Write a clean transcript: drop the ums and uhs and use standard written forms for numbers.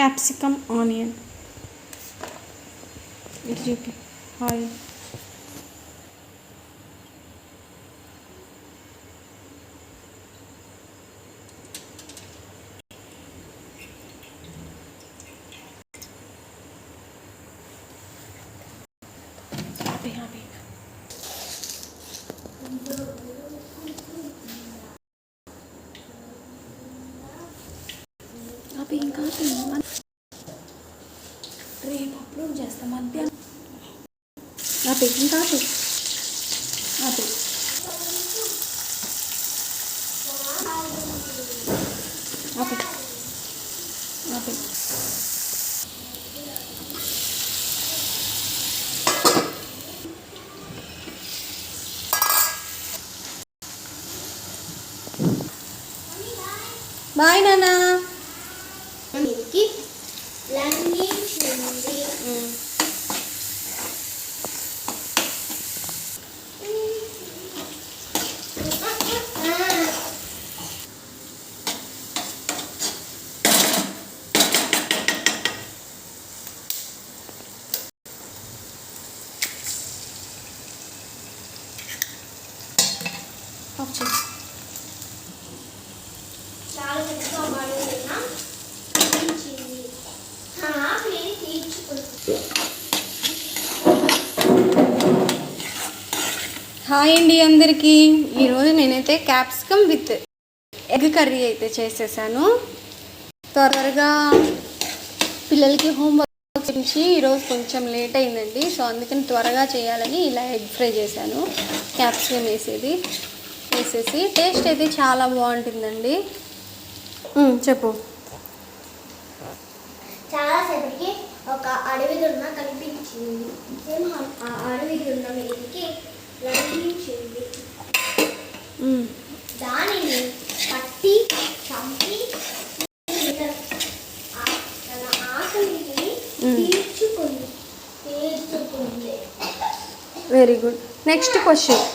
Capsicum onion. ఇటు చూపి oil. ఇంకా రేపు అప్లోడ్ చేస్తాం మధ్యాహ్నం. ఇంకా బాయ్ నాన్న. హాయ్ అండి అందరికీ. ఈరోజు నేనైతే క్యాప్సికమ్ విత్ ఎగ్ కర్రీ అయితే చేసేసాను. త్వరగా పిల్లలకి హోంవర్క్ నుంచి ఈరోజు కొంచెం లేట్ అయిందండి. సో అందుకని త్వరగా చేయాలని ఇలా ఎగ్ ఫ్రై చేశాను. క్యాప్సికమ్ వేసేసి టేస్ట్ అయితే చాలా బాగుంటుందండి. చెప్పు. చాలాసేపటికి ఒక అడవి దున్న కనిపించింది. ఆ అడవి దున్న మీదకి లంఘించింది. దానిని పట్టి చంపి తన ఆకలిని తీర్చుకుంది. Very good. Next question.